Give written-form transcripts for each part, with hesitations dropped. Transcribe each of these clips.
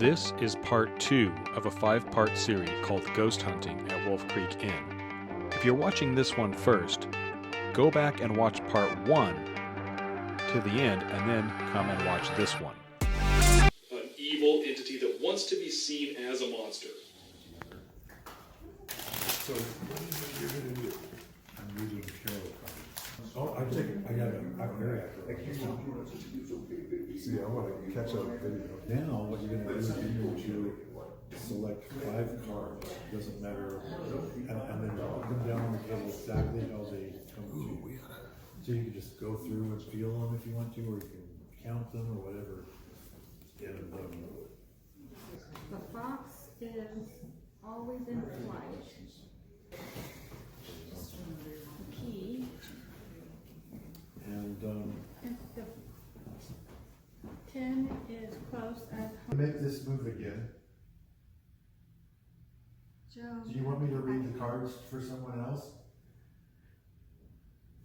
This is part 2 of a 5-part series called Ghost Hunting at Wolf Creek Inn. If you're watching this one first, go back and watch part 1 to the end and then come and watch this one. An evil entity that wants to be seen as a monster. So what is it you're going to do? I'm reading Carole Lombard. Oh, I think I got it. I'm very accurate. See, I want to catch up video. Now, what you're going to do is you're going to select 5 cards. Doesn't matter. And then put them down on the table exactly how they come to you. So you can just go through and feel them if you want to, or you can count them or whatever. And, the fox is always in flight. The key. and The 10 is close as home. make this move again. Joe. Do you want me to read the cards for someone else?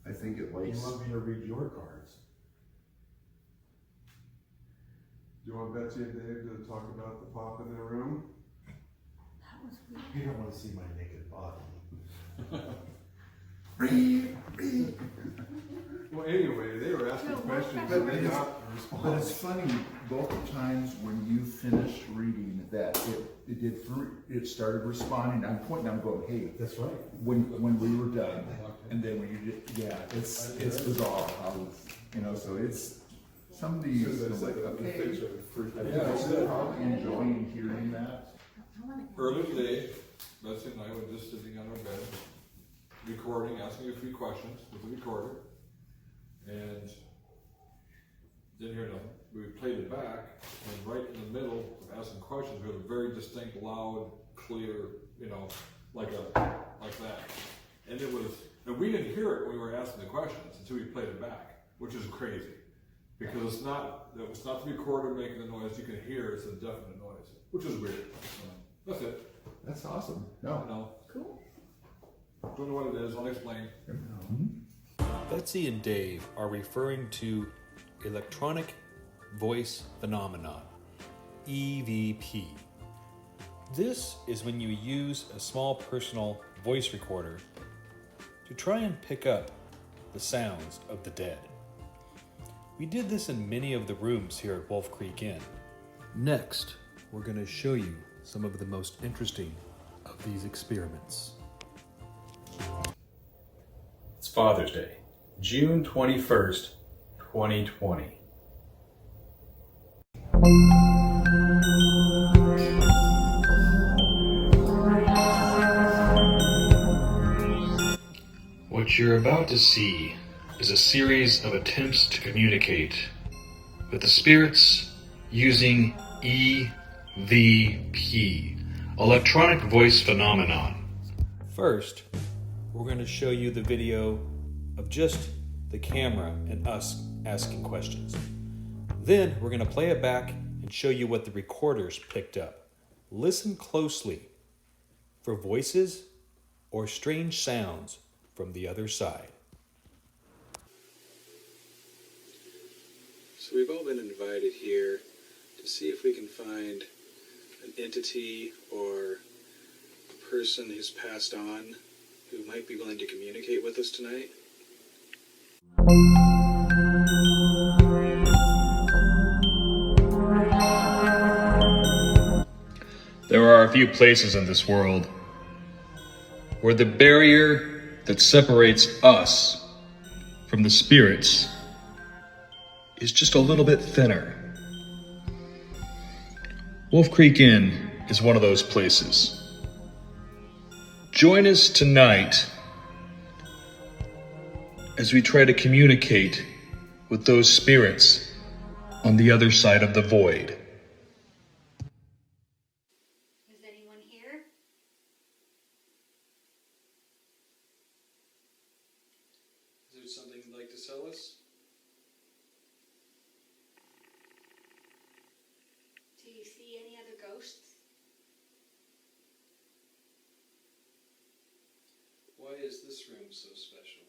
I think it Do you likes. want me to read your cards? Do you want Betsy and Dave to talk about the pop in their room? That was weird. You don't want to see my naked body. Well, anyway, they were asking Joe, questions what and they question? got response. But it's funny, both times when you finished reading that, it started responding. I'm pointing, I'm going, hey, That's right. when we were done, and then when you did, yeah, it's bizarre how, so it's, some of these, It's like a okay, picture of fruit. they're probably enjoying hearing that. Early today, Betsy and I were just sitting on our bed, recording, asking a few questions with the recorder, and didn't hear nothing. We played it back, and right in the middle of asking questions, we had a very distinct, loud, clear, like that. And and we didn't hear it when we were asking the questions until we played it back, which is crazy. Because it's not the recorder making the noise, you can hear it's a definite noise, which is weird. That's it. That's awesome. I No. don't know. Cool. Don't know what it is, I'll explain. Betsy and Dave are referring to electronic voice phenomenon, EVP. This is when you use a small personal voice recorder to try and pick up the sounds of the dead. We did this in many of the rooms here at Wolf Creek Inn. Next, we're going to show you some of the most interesting of these experiments. It's Father's Day, June 21st, 2020. What you're about to see is a series of attempts to communicate with the spirits using EVP, electronic voice phenomenon. First, we're going to show you the video of just the camera and us asking questions. Then we're going to play it back and show you what the recorders picked up. Listen closely for voices or strange sounds from the other side. So we've all been invited here to see if we can find an entity or a person who's passed on who might be willing to communicate with us tonight. There are a few places in this world where the barrier that separates us from the spirits is just a little bit thinner. Wolf Creek Inn is one of those places. Join us tonight as we try to communicate with those spirits on the other side of the void. Is anyone here? Is there something you'd like to sell us? Do you see any other ghosts? Why is this room so special?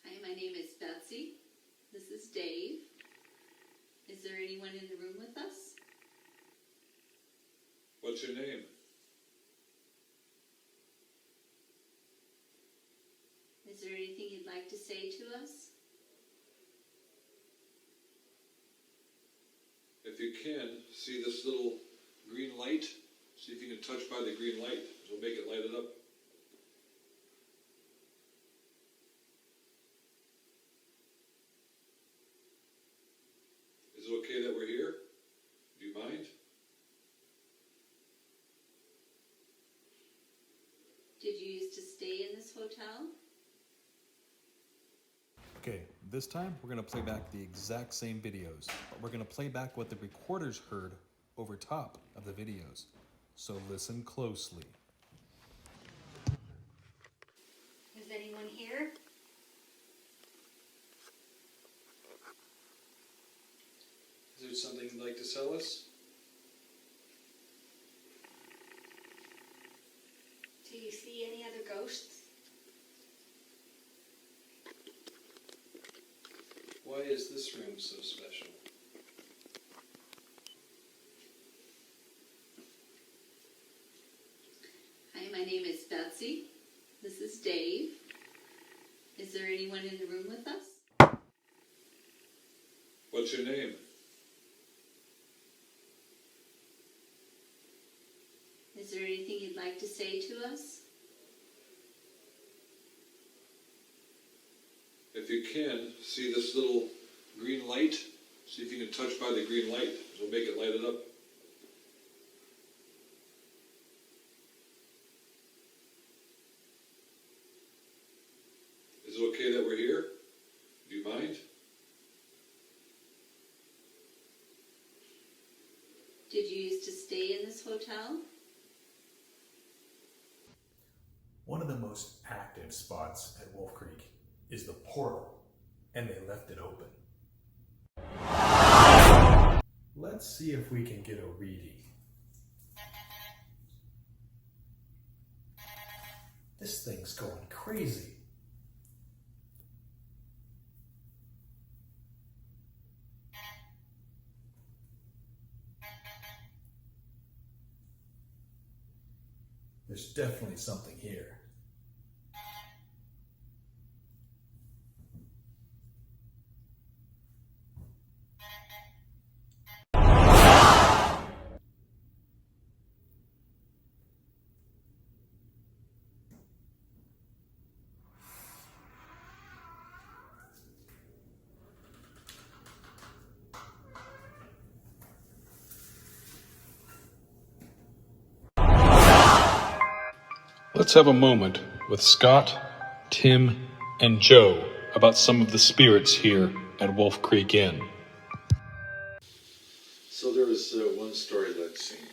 Hi, my name is Betsy. What's your name? Is there anything you'd like to say to us? If you can, see this little green light? See if you can touch by the green light. It'll make it light it up. Is it okay that we're here? Do you mind? Did you used to stay in this hotel? Okay, this time we're going to play back the exact same videos, but we're going to play back what the recorders heard over top of the videos. So listen closely. Is anyone here? Is there something you'd like to tell us? Do you see any other ghosts? Why is this room so special? Hi, my name is Betsy. This is Dave. Is there anyone in the room with us? What's your name? Is there anything you'd like to say to us? If you can, see this little green light? See if you can touch by the green light. It'll make it light it up. Is it okay that we're here? Do you mind? Did you used to stay in this hotel? One of the most active spots at Wolf Creek is the portal, and they left it open. Let's see if we can get a reading. This thing's going crazy. There's definitely something here. Let's have a moment with Scott, Tim, and Joe about some of the spirits here at Wolf Creek Inn. So there was one story that I'd seen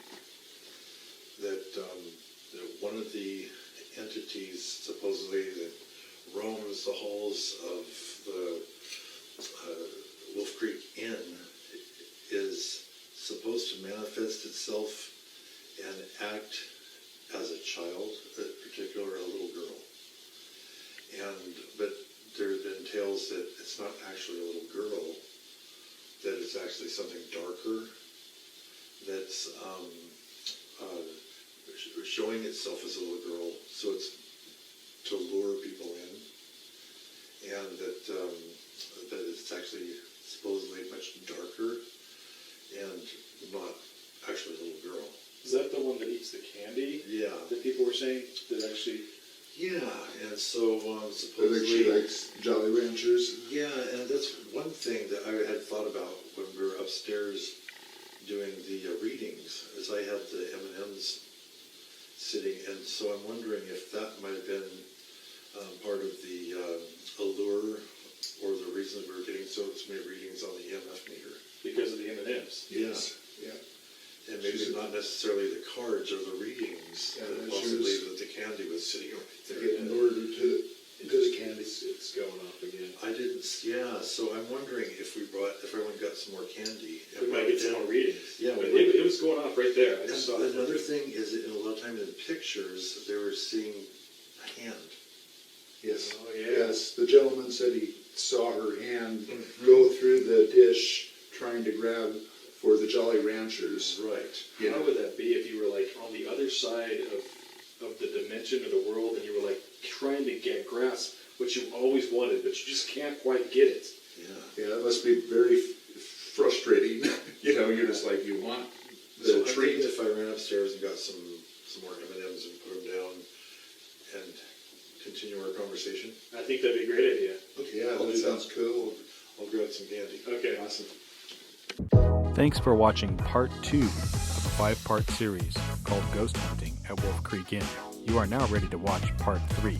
that one of the entities supposedly that roams the halls of the Wolf Creek Inn is supposed to manifest itself and act as a child, in particular a little girl. But there have been tales that it's not actually a little girl, that it's actually something darker that's showing itself as a little girl, so it's to lure people in, and that it's actually supposedly much darker and not actually a little girl. Is that the one that eats the candy? Yeah. That people were saying that actually... Yeah, and so I think supposedly... she likes Jolly Ranchers. Yeah, and that's one thing that I had thought about when we were upstairs doing the readings, is I had the M&Ms sitting, and so I'm wondering if that might have been part of the allure or the reason we were getting so many readings on the EMF meter. Because of the M&Ms? Yes. Yeah. And maybe not necessarily the cards or the readings, Yeah, but and possibly she was- that the candy was sitting right there. In order to The candy's it's going off again. I didn't, yeah, so I'm wondering if everyone got some more candy. We might get some more readings. Yeah, But we it was going off right there. I just saw it. another thing is that in a lot of times in pictures, they were seeing a hand. Yes. Oh, yeah. Yes, the gentleman said he saw her hand go through the dish trying to grab for the Jolly Ranchers. Right. You How know? would that be if you were like on the other side of the dimension of the world and you were like trying to grasp what you always wanted, but you just can't quite get it? Yeah, that must be very frustrating. You know, you're just like, you want So the I'm treat. thinking if I ran upstairs and got some more M&Ms and put them down and continue our conversation. I think that'd be a great idea. Okay, yeah, that sounds cool. I'll grab some candy. Okay. Awesome. Thanks for watching part 2 of a 5-part series called Ghost Hunting at Wolf Creek Inn. You are now ready to watch part 3.